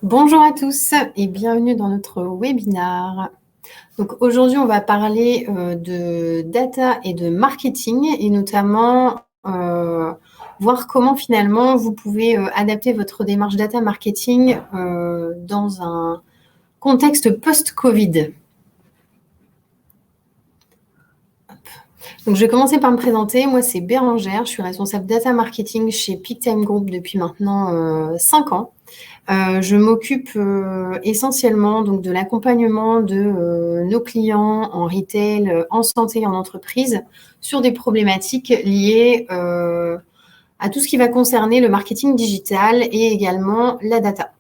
Bonjour à tous et bienvenue dans notre webinar. Donc aujourd'hui, on va parler de data et de marketing et notamment voir comment finalement vous pouvez adapter votre démarche data marketing dans un contexte post-Covid. Donc je vais commencer par me présenter. Moi, c'est Bérangère. Je suis responsable data marketing chez Peaktime Group depuis maintenant 5 ans. Je m'occupe essentiellement donc de l'accompagnement de nos clients en retail, en santé et en entreprise sur des problématiques liées à tout ce qui va concerner le marketing digital et également la data.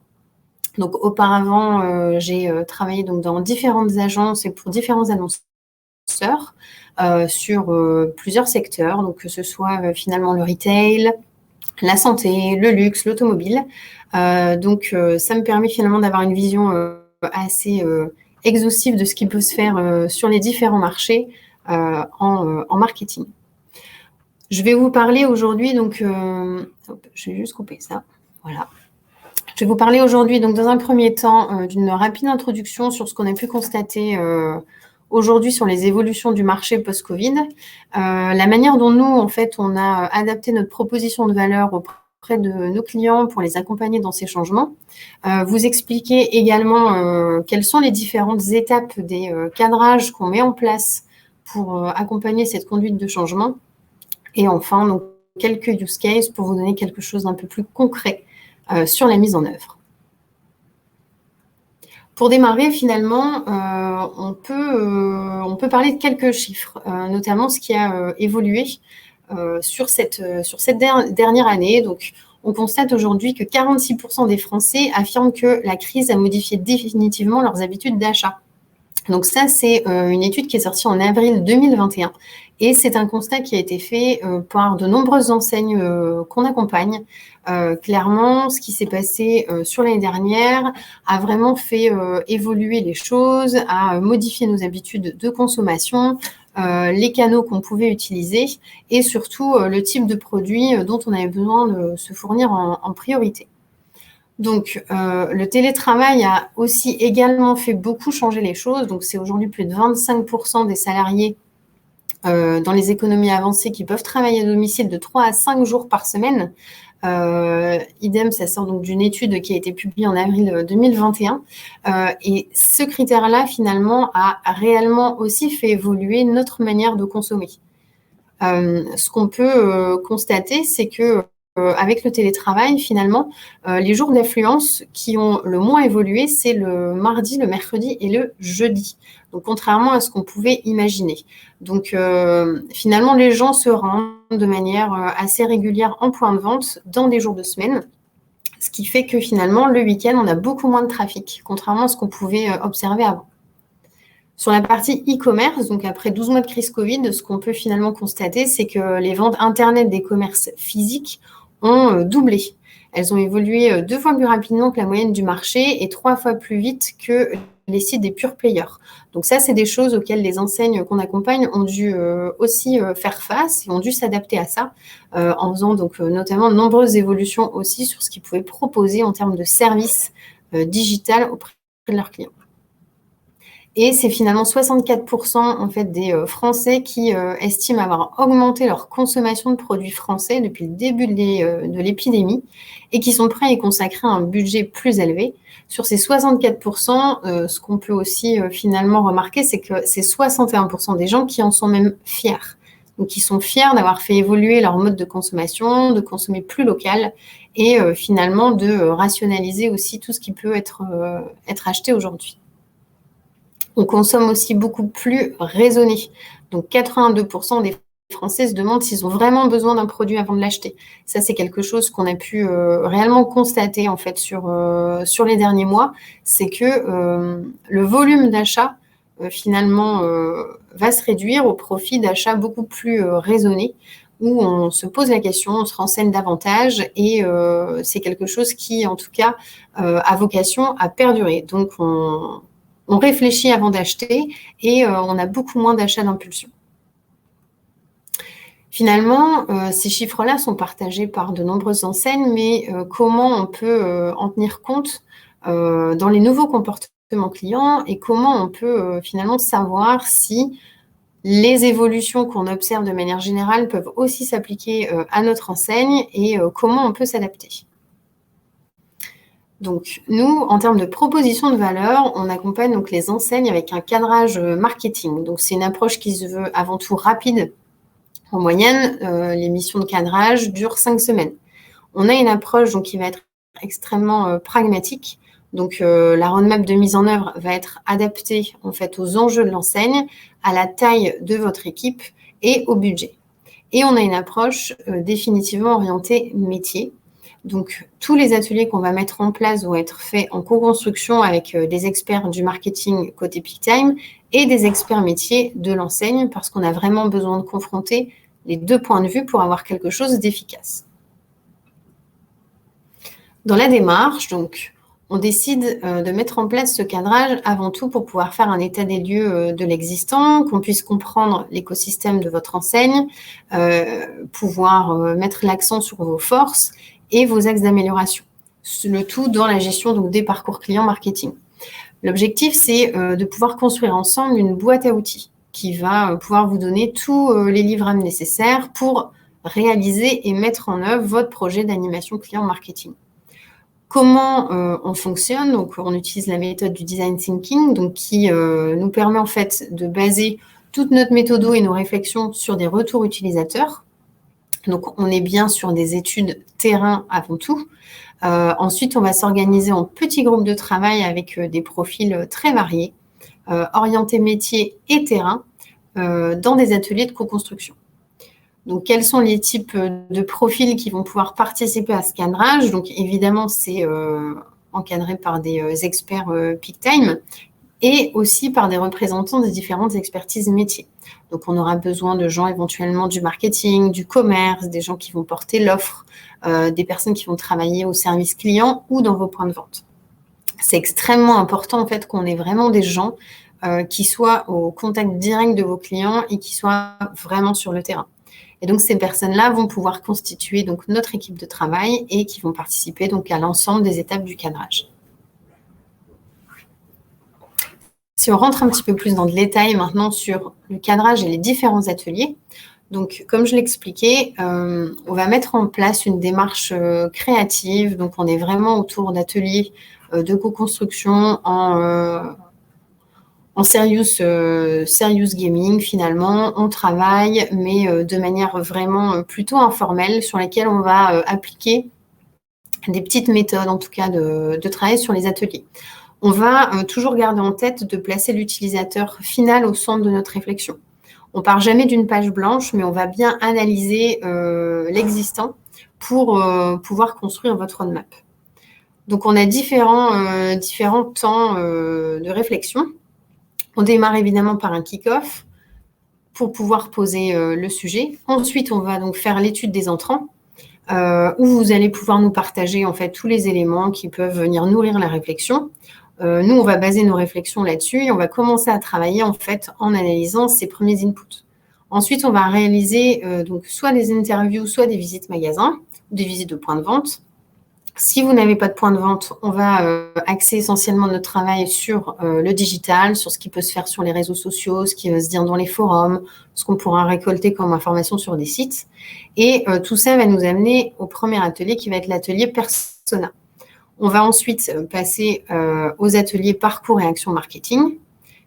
Donc auparavant, j'ai travaillé donc dans différentes agences et pour différents annonceurs sur plusieurs secteurs, donc que ce soit finalement le retail, la santé, le luxe, l'automobile. Donc, ça me permet finalement d'avoir une vision assez exhaustive de ce qui peut se faire sur les différents marchés en marketing. Je vais vous parler aujourd'hui, donc, je vais juste couper ça, voilà. Je vais vous parler aujourd'hui, donc dans un premier temps, d'une rapide introduction sur ce qu'on a pu constater aujourd'hui sur les évolutions du marché post-Covid, la manière dont nous, en fait, on a adapté notre proposition de valeur auprès de nos clients pour les accompagner dans ces changements, vous expliquer également quelles sont les différentes étapes des cadrages qu'on met en place pour accompagner cette conduite de changement, et enfin, donc, quelques use cases pour vous donner quelque chose d'un peu plus concret sur la mise en œuvre. Pour démarrer, finalement, on peut parler de quelques chiffres, notamment ce qui a évolué sur cette dernière année. Donc, on constate aujourd'hui que 46% des Français affirment que la crise a modifié définitivement leurs habitudes d'achat. Donc ça, c'est une étude qui est sortie en avril 2021 et c'est un constat qui a été fait par de nombreuses enseignes qu'on accompagne. Clairement, ce qui s'est passé sur l'année dernière a vraiment fait évoluer les choses, a modifié nos habitudes de consommation, les canaux qu'on pouvait utiliser et surtout le type de produit dont on avait besoin de se fournir en priorité. Donc, le télétravail a aussi également fait beaucoup changer les choses. Donc, c'est aujourd'hui plus de 25% des salariés dans les économies avancées qui peuvent travailler à domicile de 3 à 5 jours par semaine. Idem, ça sort donc d'une étude qui a été publiée en avril 2021. Et ce critère-là, finalement, a réellement aussi fait évoluer notre manière de consommer. Ce qu'on peut constater, c'est que avec le télétravail, finalement, les jours d'affluence qui ont le moins évolué, c'est le mardi, le mercredi et le jeudi. Donc, contrairement à ce qu'on pouvait imaginer. Donc, finalement, les gens se rendent de manière assez régulière en point de vente dans des jours de semaine. Ce qui fait que finalement, le week-end, on a beaucoup moins de trafic, contrairement à ce qu'on pouvait observer avant. Sur la partie e-commerce, donc après 12 mois de crise Covid, ce qu'on peut finalement constater, c'est que les ventes Internet des commerces physiques ont doublé. Elles ont évolué 2 fois plus rapidement que la moyenne du marché et 3 fois plus vite que les sites des pure players. Donc ça, c'est des choses auxquelles les enseignes qu'on accompagne ont dû aussi faire face et ont dû s'adapter à ça, en faisant donc notamment de nombreuses évolutions aussi sur ce qu'ils pouvaient proposer en termes de services digital auprès de leurs clients. Et c'est finalement 64% en fait, des Français qui estiment avoir augmenté leur consommation de produits français depuis le début de l'épidémie et qui sont prêts à y consacrer un budget plus élevé. Sur ces 64%, ce qu'on peut aussi finalement remarquer, c'est que c'est 61% des gens qui en sont même fiers. Donc, qui sont fiers d'avoir fait évoluer leur mode de consommation, de consommer plus local et finalement de rationaliser aussi tout ce qui peut être acheté aujourd'hui. On consomme aussi beaucoup plus raisonné. Donc 82% des Français se demandent s'ils ont vraiment besoin d'un produit avant de l'acheter. Ça, c'est quelque chose qu'on a pu réellement constater en fait sur les derniers mois. C'est que le volume d'achat finalement va se réduire au profit d'achats beaucoup plus raisonnés où on se pose la question, on se renseigne davantage et c'est quelque chose qui, en tout cas, a vocation à perdurer. Donc, on réfléchit avant d'acheter et on a beaucoup moins d'achats d'impulsion. Finalement, ces chiffres-là sont partagés par de nombreuses enseignes, mais comment on peut en tenir compte dans les nouveaux comportements clients et comment on peut finalement savoir si les évolutions qu'on observe de manière générale peuvent aussi s'appliquer à notre enseigne et comment on peut s'adapter. Donc, nous, en termes de proposition de valeur, on accompagne donc les enseignes avec un cadrage marketing. Donc, c'est une approche qui se veut avant tout rapide. En moyenne, les missions de cadrage durent 5 semaines. On a une approche donc, qui va être extrêmement pragmatique. Donc, la roadmap de mise en œuvre va être adaptée en fait aux enjeux de l'enseigne, à la taille de votre équipe et au budget. Et on a une approche définitivement orientée métier. Donc, tous les ateliers qu'on va mettre en place vont être faits en co-construction avec des experts du marketing côté Peak Time et des experts métiers de l'enseigne parce qu'on a vraiment besoin de confronter les deux points de vue pour avoir quelque chose d'efficace. Dans la démarche, donc, on décide de mettre en place ce cadrage avant tout pour pouvoir faire un état des lieux de l'existant, qu'on puisse comprendre l'écosystème de votre enseigne, pouvoir mettre l'accent sur vos forces et vos axes d'amélioration. Le tout dans la gestion donc, des parcours clients marketing. L'objectif, c'est de pouvoir construire ensemble une boîte à outils qui va pouvoir vous donner tous les livrables nécessaires pour réaliser et mettre en œuvre votre projet d'animation client marketing. Comment on fonctionne? Donc, on utilise la méthode du design thinking, donc qui nous permet en fait de baser toute notre méthode et nos réflexions sur des retours utilisateurs. Donc, on est bien sur des études terrain avant tout. Ensuite, on va s'organiser en petits groupes de travail avec des profils très variés, orientés métier et terrain, dans des ateliers de co-construction. Donc, quels sont les types de profils qui vont pouvoir participer à ce cadrage? Donc, évidemment, c'est encadré par des experts Peak Time et aussi par des représentants des différentes expertises métiers. Donc, on aura besoin de gens éventuellement du marketing, du commerce, des gens qui vont porter l'offre, des personnes qui vont travailler au service client ou dans vos points de vente. C'est extrêmement important en fait qu'on ait vraiment des gens qui soient au contact direct de vos clients et qui soient vraiment sur le terrain. Et donc, ces personnes-là vont pouvoir constituer donc, notre équipe de travail et qui vont participer donc, à l'ensemble des étapes du cadrage. Si on rentre un petit peu plus dans le détail maintenant sur le cadrage et les différents ateliers, donc comme je l'expliquais, on va mettre en place une démarche créative. Donc, on est vraiment autour d'ateliers de co-construction en serious gaming, finalement, on travaille, mais de manière vraiment plutôt informelle, sur laquelle on va appliquer des petites méthodes, en tout cas, de travail sur les ateliers. On va toujours garder en tête de placer l'utilisateur final au centre de notre réflexion. On part jamais d'une page blanche, mais on va bien analyser l'existant pour pouvoir construire votre roadmap. Donc, on a différents temps de réflexion. On démarre évidemment par un kick-off pour pouvoir poser le sujet. Ensuite, on va donc faire l'étude des entrants où vous allez pouvoir nous partager en fait tous les éléments qui peuvent venir nourrir la réflexion. Nous, on va baser nos réflexions là-dessus et on va commencer à travailler en fait en analysant ces premiers inputs. Ensuite, on va réaliser donc soit des interviews, soit des visites magasins, des visites de points de vente. Si vous n'avez pas de point de vente, on va axer essentiellement notre travail sur le digital, sur ce qui peut se faire sur les réseaux sociaux, ce qui va se dire dans les forums, ce qu'on pourra récolter comme information sur des sites. Et tout ça va nous amener au premier atelier qui va être l'atelier persona. On va ensuite passer aux ateliers parcours et actions marketing.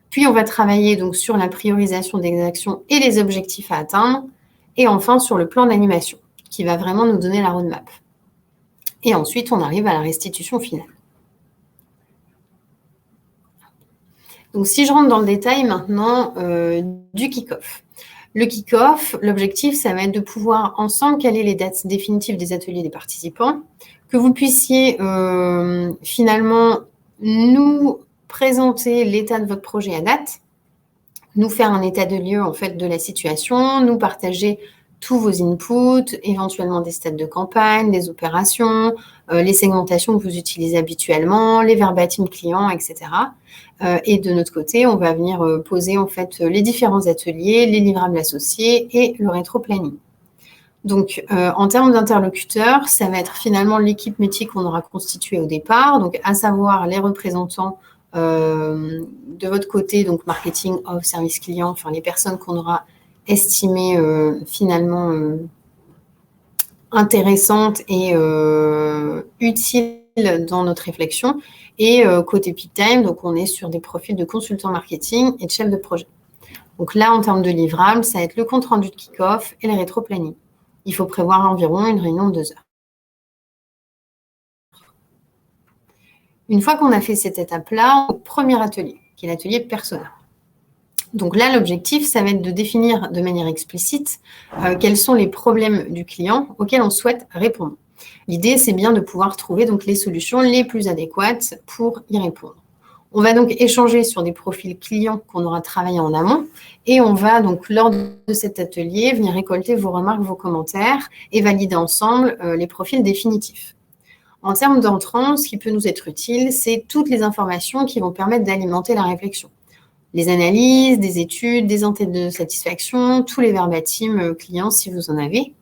Puis, on va travailler donc sur la priorisation des actions et les objectifs à atteindre. Et enfin, sur le plan d'animation qui va vraiment nous donner la roadmap. Et ensuite, on arrive à la restitution finale. Donc, si je rentre dans le détail maintenant du kick-off. Le kick-off, l'objectif, ça va être de pouvoir ensemble caler les dates définitives des ateliers des participants, que vous puissiez finalement nous présenter l'état de votre projet à date, nous faire un état de lieu en fait de la situation, nous partager tous vos inputs, éventuellement des stades de campagne, des opérations, les segmentations que vous utilisez habituellement, les verbatim clients, etc. Et de notre côté, on va venir poser en fait les différents ateliers, les livrables associés et le rétro-planning. Donc, en termes d'interlocuteurs, ça va être finalement l'équipe métier qu'on aura constituée au départ, donc à savoir les représentants de votre côté, donc marketing, offre, service client, enfin les personnes qu'on aura estimées finalement intéressantes et utiles dans notre réflexion. Et côté Peak Time, donc on est sur des profils de consultants marketing et de chefs de projet. Donc là, en termes de livrables, ça va être le compte rendu de kick-off et les rétro-planning. Il faut prévoir environ une réunion de 2 heures. Une fois qu'on a fait cette étape-là, au premier atelier, qui est l'atelier persona. Donc là, l'objectif, ça va être de définir de manière explicite quels sont les problèmes du client auxquels on souhaite répondre. L'idée, c'est bien de pouvoir trouver donc les solutions les plus adéquates pour y répondre. On va donc échanger sur des profils clients qu'on aura travaillé en amont et on va donc, lors de cet atelier, venir récolter vos remarques, vos commentaires et valider ensemble les profils définitifs. En termes d'entrant, ce qui peut nous être utile, c'est toutes les informations qui vont permettre d'alimenter la réflexion. Les analyses, des études, des enquêtes de satisfaction, tous les verbatim clients si vous en avez.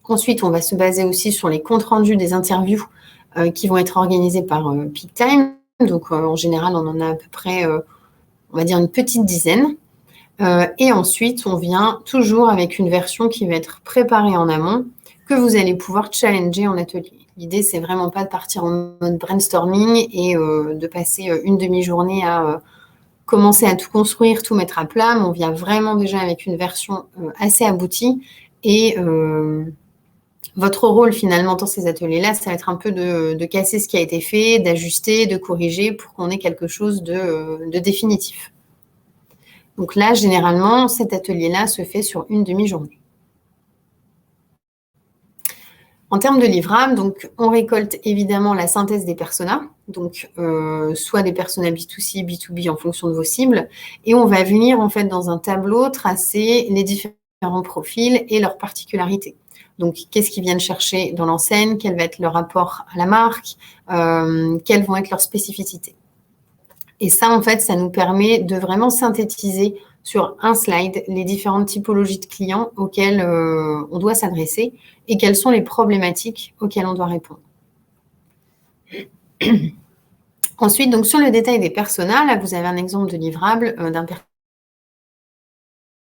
Ensuite, on va se baser aussi sur les comptes rendus des interviews qui vont être organisées par Peak Time. Donc, en général, on en a à peu près, on va dire, une petite dizaine. Et ensuite, on vient toujours avec une version qui va être préparée en amont que vous allez pouvoir challenger en atelier. L'idée, c'est vraiment pas de partir en mode brainstorming et de passer une demi-journée à commencer à tout construire, tout mettre à plat, mais on vient vraiment déjà avec une version assez aboutie. Et votre rôle, finalement, dans ces ateliers-là, ça va être un peu de casser ce qui a été fait, d'ajuster, de corriger pour qu'on ait quelque chose de définitif. Donc là, généralement, cet atelier-là se fait sur une demi-journée. En termes de livrables, donc, on récolte évidemment la synthèse des personas, donc soit des personas B2C, B2B en fonction de vos cibles, et on va venir en fait dans un tableau tracer les différents profils et leurs particularités. Donc, qu'est-ce qu'ils viennent chercher dans l'enseigne, quel va être leur rapport à la marque, quelles vont être leurs spécificités. Et ça, en fait, ça nous permet de vraiment synthétiser sur un slide les différentes typologies de clients auxquels on doit s'adresser et quelles sont les problématiques auxquelles on doit répondre. Ensuite, donc sur le détail des personas, là, vous avez un exemple de livrable d'un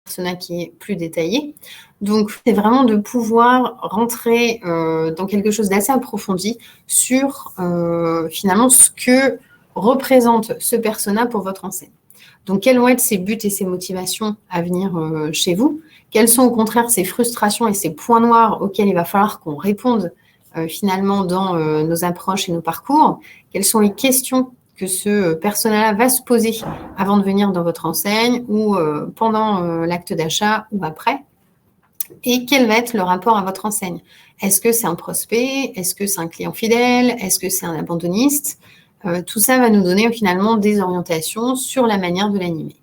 persona qui est plus détaillé. Donc, c'est vraiment de pouvoir rentrer dans quelque chose d'assez approfondi sur finalement ce que représente ce persona pour votre enseigne. Donc, quels vont être ses buts et ses motivations à venir chez vous? Quelles sont au contraire ses frustrations et ses points noirs auxquels il va falloir qu'on réponde finalement dans nos approches et nos parcours? Quelles sont les questions que ce persona-là va se poser avant de venir dans votre enseigne ou pendant l'acte d'achat ou après? Et quel va être le rapport à votre enseigne? Est-ce que c'est un prospect? Est-ce que c'est un client fidèle? Est-ce que c'est un abandonniste? Tout ça va nous donner finalement des orientations sur la manière de l'animer.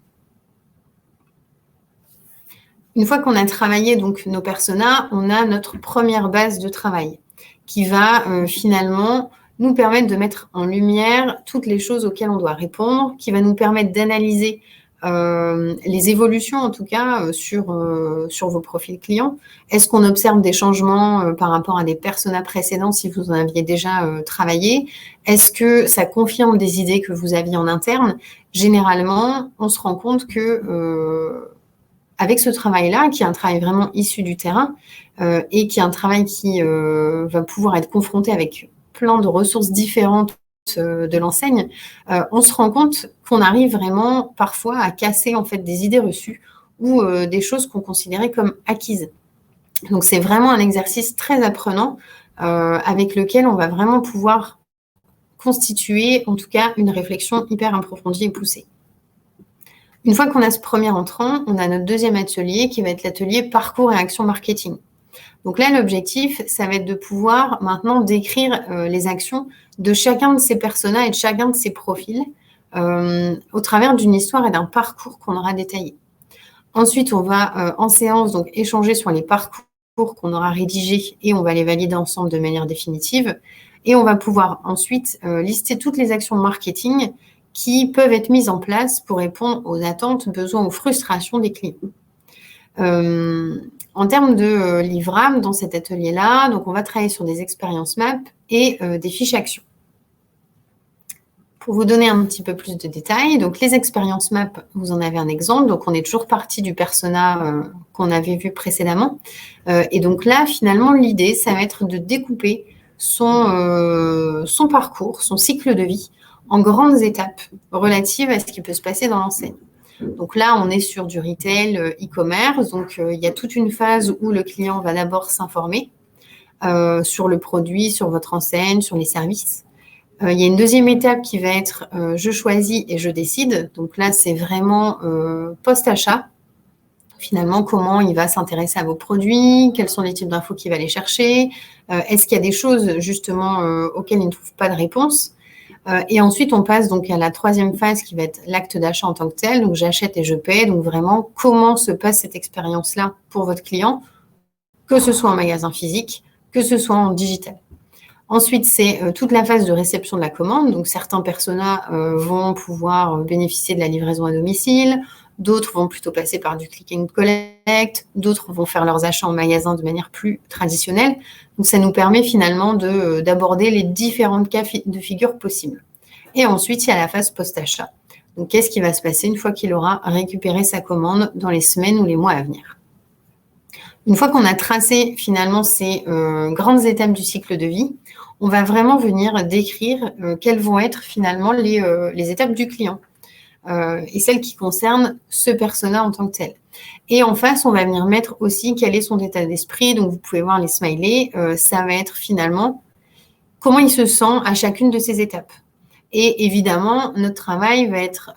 Une fois qu'on a travaillé donc nos personas, on a notre première base de travail qui va finalement nous permettre de mettre en lumière toutes les choses auxquelles on doit répondre, qui va nous permettre d'analyser les évolutions en tout cas sur vos profils clients. Est-ce qu'on observe des changements par rapport à des personas précédents si vous en aviez déjà travaillé? Est-ce que ça confirme des idées que vous aviez en interne? Généralement, on se rend compte que avec ce travail-là, qui est un travail vraiment issu du terrain et qui est un travail qui va pouvoir être confronté avec plein de ressources différentes de l'enseigne, on se rend compte qu'on arrive vraiment parfois à casser en fait des idées reçues ou des choses qu'on considérait comme acquises. Donc, c'est vraiment un exercice très apprenant avec lequel on va vraiment pouvoir constituer, en tout cas, une réflexion hyper approfondie et poussée. Une fois qu'on a ce premier entrant, on a notre deuxième atelier qui va être l'atelier parcours et action marketing. Donc là, l'objectif, ça va être de pouvoir maintenant décrire les actions de chacun de ces personas et de chacun de ces profils au travers d'une histoire et d'un parcours qu'on aura détaillé. Ensuite, on va en séance donc échanger sur les parcours qu'on aura rédigés et on va les valider ensemble de manière définitive. Et on va pouvoir ensuite lister toutes les actions marketing qui peuvent être mises en place pour répondre aux attentes, besoins ou frustrations des clients. En termes de livrables, dans cet atelier-là, donc on va travailler sur des expériences map et des fiches actions. Pour vous donner un petit peu plus de détails, donc les expériences map, vous en avez un exemple. Donc, on est toujours parti du persona qu'on avait vu précédemment. Et donc là, finalement, l'idée, ça va être de découper son parcours, son cycle de vie, en grandes étapes relatives à ce qui peut se passer dans l'enseigne. Donc là, on est sur du retail, e-commerce. Donc, il y a toute une phase où le client va d'abord s'informer sur le produit, sur votre enseigne, sur les services. Il y a une deuxième étape qui va être je choisis et je décide. Donc là, c'est vraiment post-achat. Finalement, comment il va s'intéresser à vos produits, quels sont les types d'infos qu'il va aller chercher, est-ce qu'il y a des choses justement auxquelles il ne trouve pas de réponse. Et ensuite, on passe donc à la troisième phase qui va être l'acte d'achat en tant que tel. Donc, j'achète et je paie. Donc, vraiment, comment se passe cette expérience-là pour votre client, que ce soit en magasin physique, que ce soit en digital. Ensuite, c'est toute la phase de réception de la commande. Donc, certains personas vont pouvoir bénéficier de la livraison à domicile. D'autres vont plutôt passer par du click and collect. D'autres vont faire leurs achats en magasin de manière plus traditionnelle. Donc, ça nous permet finalement d'aborder les différentes cas de figure possibles. Et ensuite, il y a la phase post-achat. Donc, qu'est-ce qui va se passer une fois qu'il aura récupéré sa commande dans les semaines ou les mois à venir? Une fois qu'on a tracé finalement ces grandes étapes du cycle de vie, on va vraiment venir décrire quelles vont être finalement les étapes du client et celles qui concernent ce persona en tant que tel. Et en face, on va venir mettre aussi quel est son état d'esprit. Donc, vous pouvez voir les smileys. Ça va être finalement comment il se sent à chacune de ces étapes. Et évidemment, notre travail va être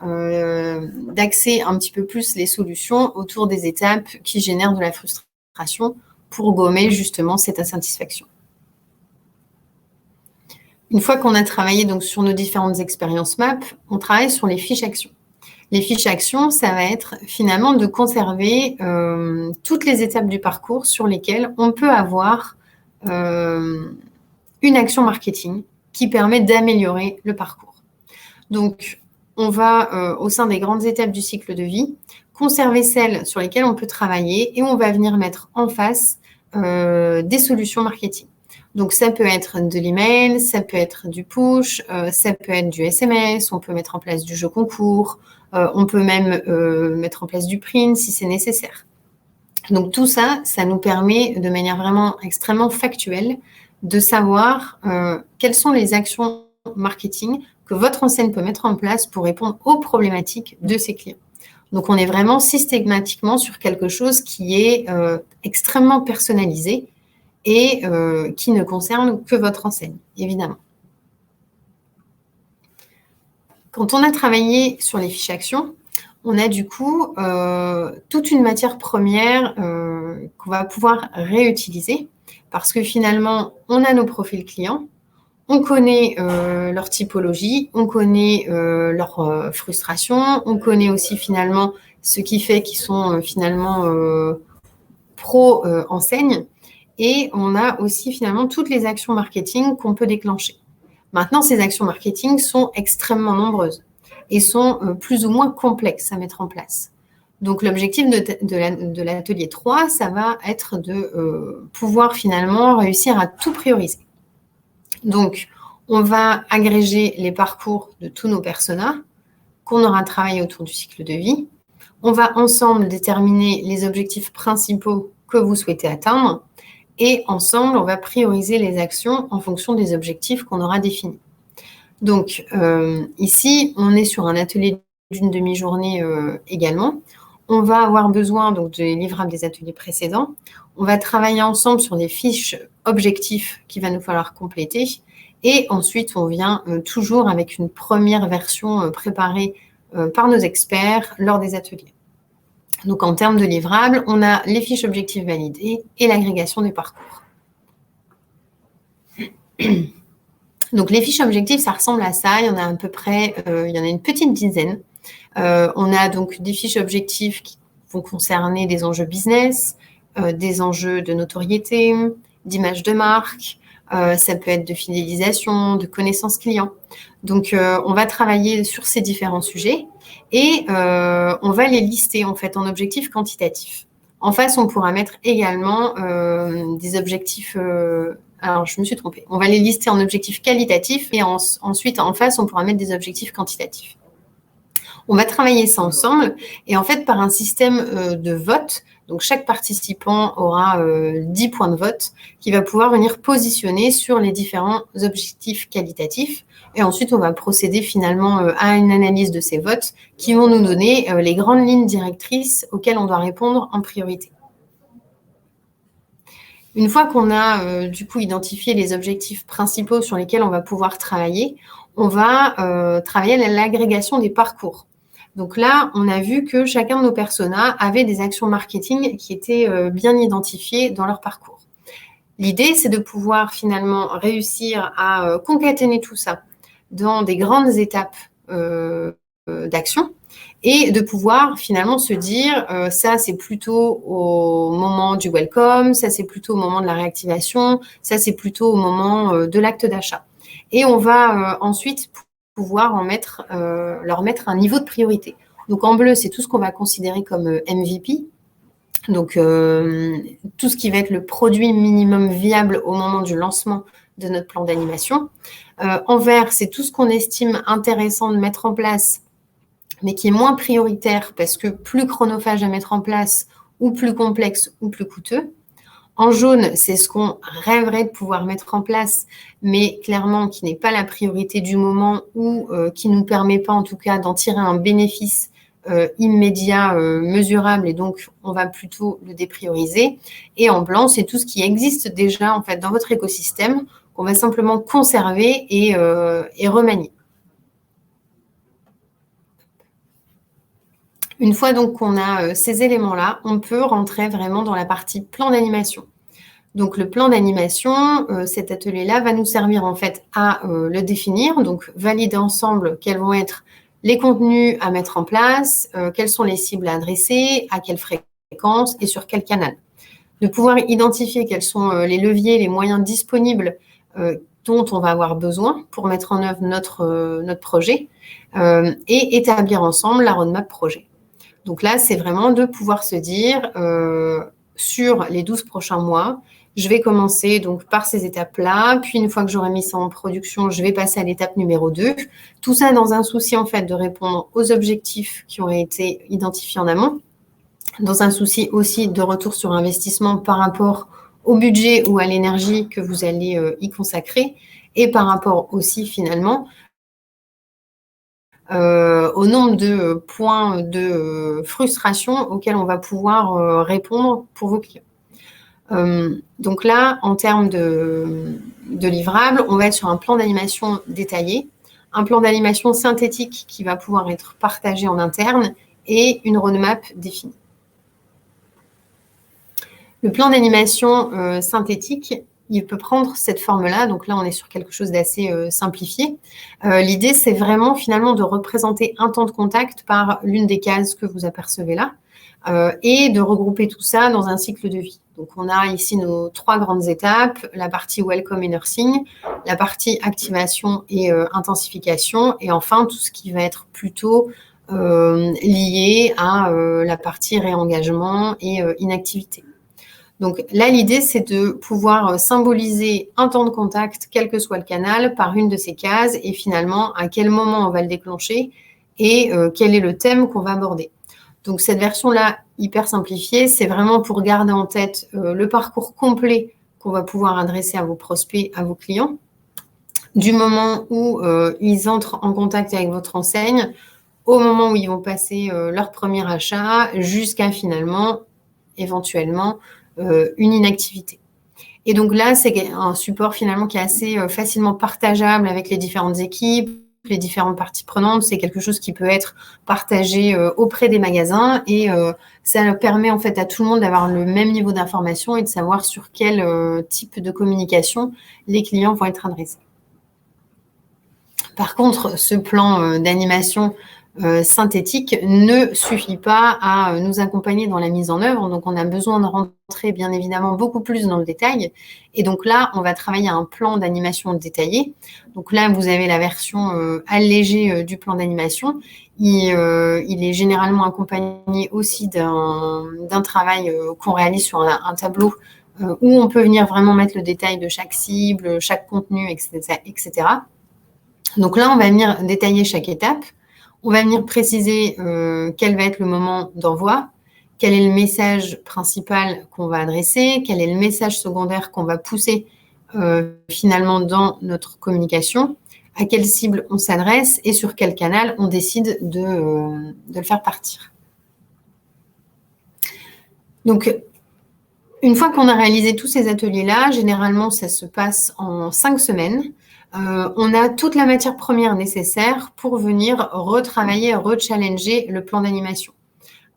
d'axer un petit peu plus les solutions autour des étapes qui génèrent de la frustration pour gommer justement cette insatisfaction. Une fois qu'on a travaillé donc sur nos différentes expériences map, on travaille sur les fiches actions. Les fiches actions, ça va être finalement de conserver toutes les étapes du parcours sur lesquelles on peut avoir une action marketing qui permet d'améliorer le parcours. Donc, on va, au sein des grandes étapes du cycle de vie, conserver celles sur lesquelles on peut travailler et on va venir mettre en face des solutions marketing. Donc, ça peut être de l'email, ça peut être du push, ça peut être du SMS, on peut mettre en place du jeu concours, on peut même mettre en place du print si c'est nécessaire. Donc, tout ça, ça nous permet de manière vraiment extrêmement factuelle de savoir quelles sont les actions marketing que votre enseigne peut mettre en place pour répondre aux problématiques de ses clients. Donc, on est vraiment systématiquement sur quelque chose qui est extrêmement personnalisé et qui ne concerne que votre enseigne, évidemment. Quand on a travaillé sur les fiches actions, on a du coup toute une matière première qu'on va pouvoir réutiliser parce que finalement, on a nos profils clients, on connaît leur typologie, on connaît leur frustration, on connaît aussi finalement ce qui fait qu'ils sont finalement pro-enseigne et on a aussi finalement toutes les actions marketing qu'on peut déclencher. Maintenant, ces actions marketing sont extrêmement nombreuses et sont plus ou moins complexes à mettre en place. Donc, l'objectif de l'atelier 3, ça va être de pouvoir finalement réussir à tout prioriser. Donc, on va agréger les parcours de tous nos personas qu'on aura travaillé autour du cycle de vie. On va ensemble déterminer les objectifs principaux que vous souhaitez atteindre et ensemble, on va prioriser les actions en fonction des objectifs qu'on aura définis. Donc, ici, on est sur un atelier d'une demi-journée également. On va avoir besoin donc des livrables des ateliers précédents. On va travailler ensemble sur des fiches objectifs qu'il va nous falloir compléter. Et ensuite, on vient toujours avec une première version préparée par nos experts lors des ateliers. Donc, en termes de livrables, on a les fiches objectifs validées et l'agrégation des parcours. Donc, les fiches objectifs, ça ressemble à ça. Il y en a à peu près, il y en a une petite dizaine. On a donc des fiches objectifs qui vont concerner des enjeux business, des enjeux de notoriété, d'image de marque, ça peut être de fidélisation, de connaissance client. Donc, on va travailler sur ces différents sujets et on va les lister en fait en objectifs quantitatifs En face, on pourra mettre également des objectifs... alors, je me suis trompée. On va les lister en objectifs qualitatifs et ensuite, en face, on pourra mettre des objectifs quantitatifs. On va travailler ça ensemble et en fait, par un système de vote, donc chaque participant aura 10 points de vote qui va pouvoir venir positionner sur les différents objectifs qualitatifs. Et ensuite, on va procéder finalement à une analyse de ces votes qui vont nous donner les grandes lignes directrices auxquelles on doit répondre en priorité. Une fois qu'on a du coup identifié les objectifs principaux sur lesquels on va pouvoir travailler, on va travailler à l'agrégation des parcours. Donc là, on a vu que chacun de nos personas avait des actions marketing qui étaient bien identifiées dans leur parcours. L'idée, c'est de pouvoir finalement réussir à concaténer tout ça dans des grandes étapes d'action et de pouvoir finalement se dire ça, c'est plutôt au moment du welcome, ça, c'est plutôt au moment de la réactivation, ça, c'est plutôt au moment de l'acte d'achat. Et on va ensuite pouvoir leur mettre un niveau de priorité. Donc, en bleu, c'est tout ce qu'on va considérer comme MVP. Donc, tout ce qui va être le produit minimum viable au moment du lancement de notre plan d'animation. En vert, c'est tout ce qu'on estime intéressant de mettre en place, mais qui est moins prioritaire parce que plus chronophage à mettre en place ou plus complexe ou plus coûteux. En jaune, c'est ce qu'on rêverait de pouvoir mettre en place, mais clairement qui n'est pas la priorité du moment ou qui ne nous permet pas en tout cas d'en tirer un bénéfice immédiat, mesurable, et donc on va plutôt le déprioriser. Et en blanc, c'est tout ce qui existe déjà en fait dans votre écosystème qu'on va simplement conserver et remanier. Une fois donc qu'on a ces éléments-là, on peut rentrer vraiment dans la partie plan d'animation. Donc, le plan d'animation, cet atelier-là va nous servir en fait à le définir, donc valider ensemble quels vont être les contenus à mettre en place, quelles sont les cibles à adresser, à quelle fréquence et sur quel canal. De pouvoir identifier quels sont les leviers, les moyens disponibles dont on va avoir besoin pour mettre en œuvre notre projet et établir ensemble la roadmap projet. Donc là, c'est vraiment de pouvoir se dire, sur les 12 prochains mois, je vais commencer donc par ces étapes-là, puis une fois que j'aurai mis ça en production, je vais passer à l'étape numéro 2. Tout ça dans un souci en fait de répondre aux objectifs qui ont été identifiés en amont, dans un souci aussi de retour sur investissement par rapport au budget ou à l'énergie que vous allez y consacrer, et par rapport aussi finalement au nombre de points de frustration auxquels on va pouvoir répondre pour vos clients. Donc là, en termes de livrables, on va être sur un plan d'animation détaillé, un plan d'animation synthétique qui va pouvoir être partagé en interne et une roadmap définie. Le plan d'animation synthétique, il peut prendre cette forme-là. Donc là, on est sur quelque chose d'assez simplifié. L'idée, c'est vraiment finalement de représenter un temps de contact par l'une des cases que vous apercevez là et de regrouper tout ça dans un cycle de vie. Donc, on a ici nos 3 grandes étapes, la partie welcome et nursing, la partie activation et intensification, et enfin, tout ce qui va être plutôt lié à la partie réengagement et inactivité. Donc là, l'idée, c'est de pouvoir symboliser un temps de contact, quel que soit le canal, par une de ces cases, et finalement, à quel moment on va le déclencher et quel est le thème qu'on va aborder. Donc cette version-là, hyper simplifiée, c'est vraiment pour garder en tête le parcours complet qu'on va pouvoir adresser à vos prospects, à vos clients, du moment où ils entrent en contact avec votre enseigne, au moment où ils vont passer leur premier achat, jusqu'à finalement, éventuellement, une inactivité. Et donc là, c'est un support finalement qui est assez facilement partageable avec les différentes équipes, les différentes parties prenantes. C'est quelque chose qui peut être partagé auprès des magasins et ça permet en fait à tout le monde d'avoir le même niveau d'information et de savoir sur quel type de communication les clients vont être adressés. Par contre, ce plan d'animation synthétique ne suffit pas à nous accompagner dans la mise en œuvre. Donc, on a besoin de rentrer, bien évidemment, beaucoup plus dans le détail. Et donc là, on va travailler un plan d'animation détaillé. Donc là, vous avez la version allégée du plan d'animation. Il est généralement accompagné aussi d'un travail qu'on réalise sur un tableau où on peut venir vraiment mettre le détail de chaque cible, chaque contenu, etc. Donc là, on va venir détailler chaque étape. On va venir préciser quel va être le moment d'envoi, quel est le message principal qu'on va adresser, quel est le message secondaire qu'on va pousser finalement dans notre communication, à quelle cible on s'adresse et sur quel canal on décide de le faire partir. Donc, une fois qu'on a réalisé tous ces ateliers-là, généralement, ça se passe en 5 semaines. On a toute la matière première nécessaire pour venir retravailler, rechallenger le plan d'animation.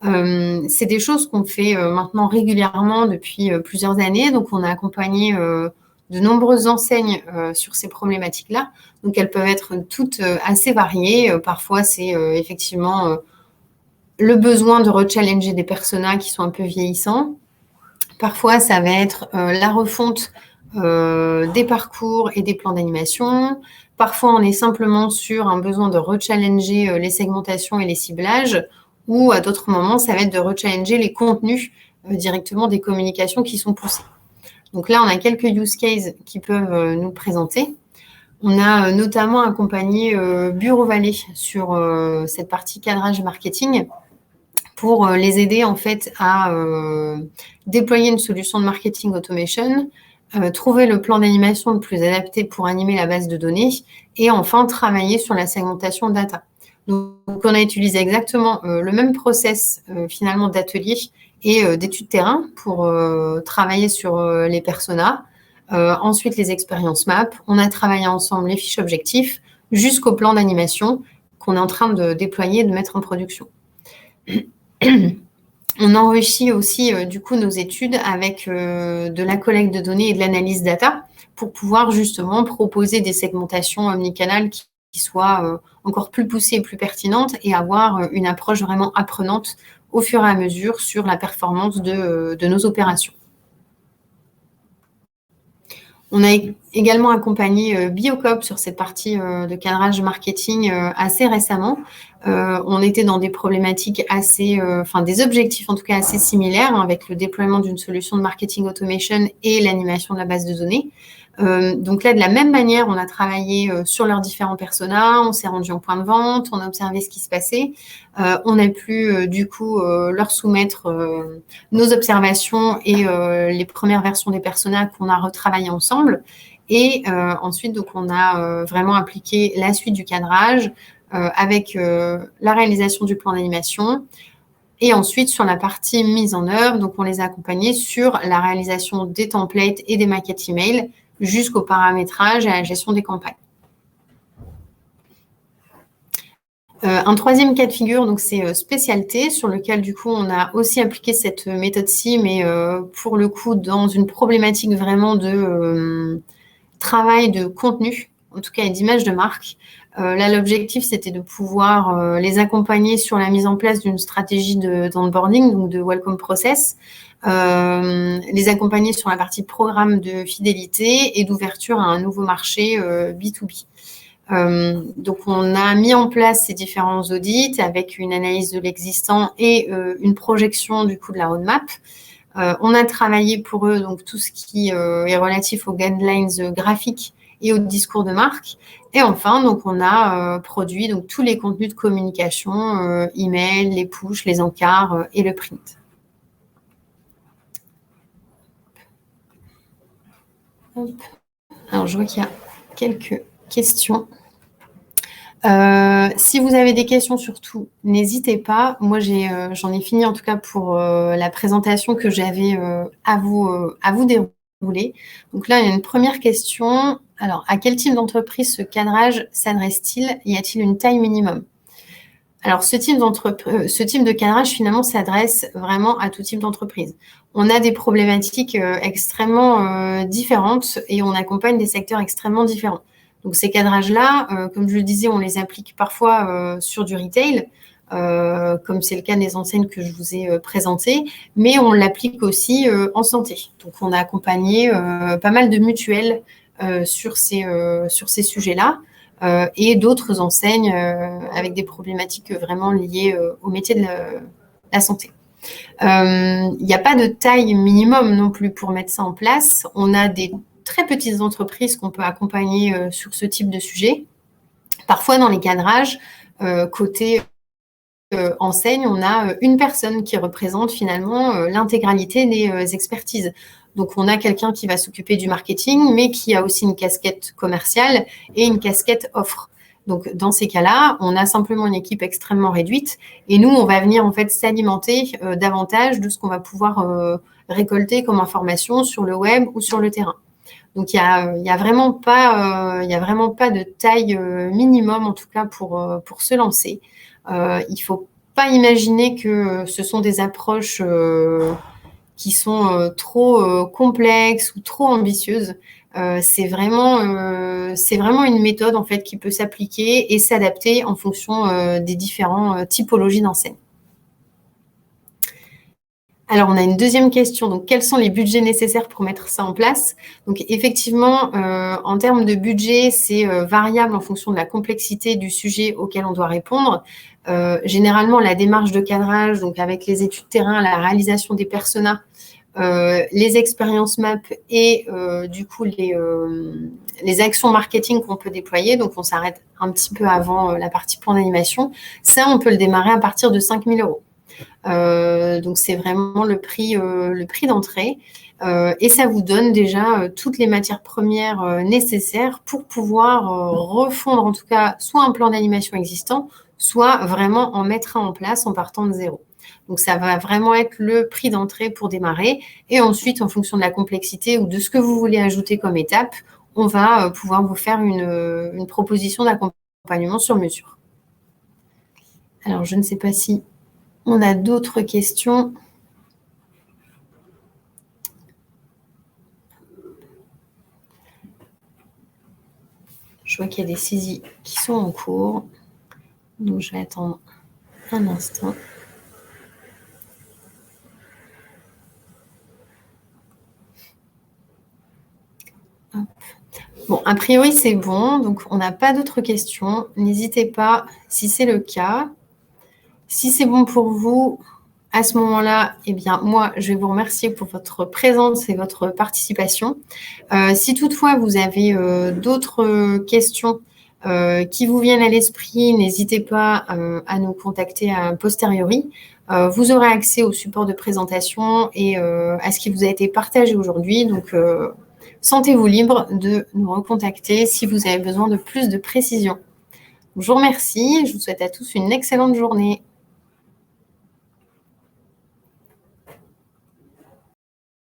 C'est des choses qu'on fait maintenant régulièrement depuis plusieurs années. Donc, on a accompagné de nombreuses enseignes sur ces problématiques-là. Donc, elles peuvent être toutes assez variées. Parfois, c'est effectivement le besoin de rechallenger des personas qui sont un peu vieillissants. Parfois, ça va être la refonte des parcours et des plans d'animation. Parfois, on est simplement sur un besoin de rechallenger les segmentations et les ciblages, ou à d'autres moments, ça va être de rechallenger les contenus directement des communications qui sont poussées. Donc là, on a quelques use cases qui peuvent nous présenter. On a notamment accompagné Bureau Vallée sur cette partie cadrage marketing pour les aider en fait à déployer une solution de marketing automation, trouver le plan d'animation le plus adapté pour animer la base de données et enfin travailler sur la segmentation data. Donc, on a utilisé exactement le même process finalement d'atelier et d'études terrain pour travailler sur les personas, ensuite les expériences map. On a travaillé ensemble les fiches objectifs jusqu'au plan d'animation qu'on est en train de déployer et de mettre en production. On enrichit aussi du coup nos études avec de la collecte de données et de l'analyse data pour pouvoir justement proposer des segmentations omnicanales qui soient encore plus poussées et plus pertinentes et avoir une approche vraiment apprenante au fur et à mesure sur la performance de nos opérations. On a également accompagné Biocop sur cette partie de cadrage marketing assez récemment. On était dans des problématiques assez, des objectifs en tout cas assez similaires hein, avec le déploiement d'une solution de marketing automation et l'animation de la base de données. Donc là, de la même manière, on a travaillé sur leurs différents personas, on s'est rendu en point de vente, on a observé ce qui se passait. On a pu du coup leur soumettre nos observations et les premières versions des personas qu'on a retravaillées ensemble. Et ensuite, donc, on a vraiment appliqué la suite du cadrage avec la réalisation du plan d'animation. Et ensuite, sur la partie mise en œuvre, donc on les a accompagnés sur la réalisation des templates et des maquettes email jusqu'au paramétrage et à la gestion des campagnes. Un troisième cas de figure, donc c'est spécialité, sur lequel du coup on a aussi appliqué cette méthode-ci, mais pour le coup dans une problématique vraiment de travail de contenu, en tout cas et d'image de marque. Là, l'objectif, c'était de pouvoir les accompagner sur la mise en place d'une stratégie d'onboarding, donc de welcome process, les accompagner sur la partie programme de fidélité et d'ouverture à un nouveau marché B2B. Donc, on a mis en place ces différents audits avec une analyse de l'existant et une projection du coup de la roadmap. On a travaillé pour eux donc tout ce qui est relatif aux guidelines graphiques et au discours de marque. Et enfin, donc on a produit donc tous les contenus de communication, email, les push, les encarts et le print. Hop. Alors, je vois qu'il y a quelques questions. Si vous avez des questions surtout, n'hésitez pas. Moi, j'en ai fini en tout cas pour la présentation que j'avais à vous dérouler. Donc là, il y a une première question. Alors, à quel type d'entreprise ce cadrage s'adresse-t-il? Y a-t-il une taille minimum? Alors, ce type de cadrage, finalement, s'adresse vraiment à tout type d'entreprise. On a des problématiques extrêmement différentes et on accompagne des secteurs extrêmement différents. Donc, ces cadrages-là, comme je le disais, on les applique parfois sur du retail, comme c'est le cas des enseignes que je vous ai présentées, mais on l'applique aussi en santé. Donc, on a accompagné pas mal de mutuelles sur ces sujets-là et d'autres enseignes avec des problématiques vraiment liées au métier de la santé. Il n'y a pas de taille minimum non plus pour mettre ça en place. On a des très petites entreprises qu'on peut accompagner sur ce type de sujet. Parfois, dans les cadrages, côté enseigne, on a une personne qui représente finalement l'intégralité des expertises. Donc, on a quelqu'un qui va s'occuper du marketing, mais qui a aussi une casquette commerciale et une casquette offre. Donc, dans ces cas-là, on a simplement une équipe extrêmement réduite et nous, on va venir en fait s'alimenter davantage de ce qu'on va pouvoir récolter comme information sur le web ou sur le terrain. Donc, il y a vraiment pas de taille minimum, en tout cas, pour se lancer. Il ne faut pas imaginer que ce sont des approches qui sont trop complexes ou trop ambitieuses. C'est vraiment une méthode en fait qui peut s'appliquer et s'adapter en fonction des différentes typologies d'enseignes. Alors, on a une deuxième question. Donc, quels sont les budgets nécessaires pour mettre ça en place? Donc, effectivement, en termes de budget, c'est variable en fonction de la complexité du sujet auquel on doit répondre. Généralement, la démarche de cadrage, donc avec les études terrain, la réalisation des personas, les expériences map et du coup les actions marketing qu'on peut déployer. Donc, on s'arrête un petit peu avant la partie point d'animation. Ça, on peut le démarrer à partir de 5 000 euros. Donc, c'est vraiment le prix d'entrée. Et ça vous donne déjà toutes les matières premières nécessaires pour pouvoir refondre, en tout cas, soit un plan d'animation existant, soit vraiment en mettre un en place en partant de zéro. Donc, ça va vraiment être le prix d'entrée pour démarrer. Et ensuite, en fonction de la complexité ou de ce que vous voulez ajouter comme étape, on va pouvoir vous faire une proposition d'accompagnement sur mesure. Alors, je ne sais pas si on a d'autres questions. Je vois qu'il y a des saisies qui sont en cours. Donc, je vais attendre un instant. Hop. Bon, a priori, c'est bon. Donc, on n'a pas d'autres questions. N'hésitez pas si c'est le cas. Si c'est bon pour vous, à ce moment-là, eh bien, moi, je vais vous remercier pour votre présence et votre participation. Si toutefois, vous avez d'autres questions qui vous viennent à l'esprit, n'hésitez pas à nous contacter a posteriori. Vous aurez accès au support de présentation et à ce qui vous a été partagé aujourd'hui. Donc, sentez-vous libre de nous recontacter si vous avez besoin de plus de précision. Je vous remercie et je vous souhaite à tous une excellente journée.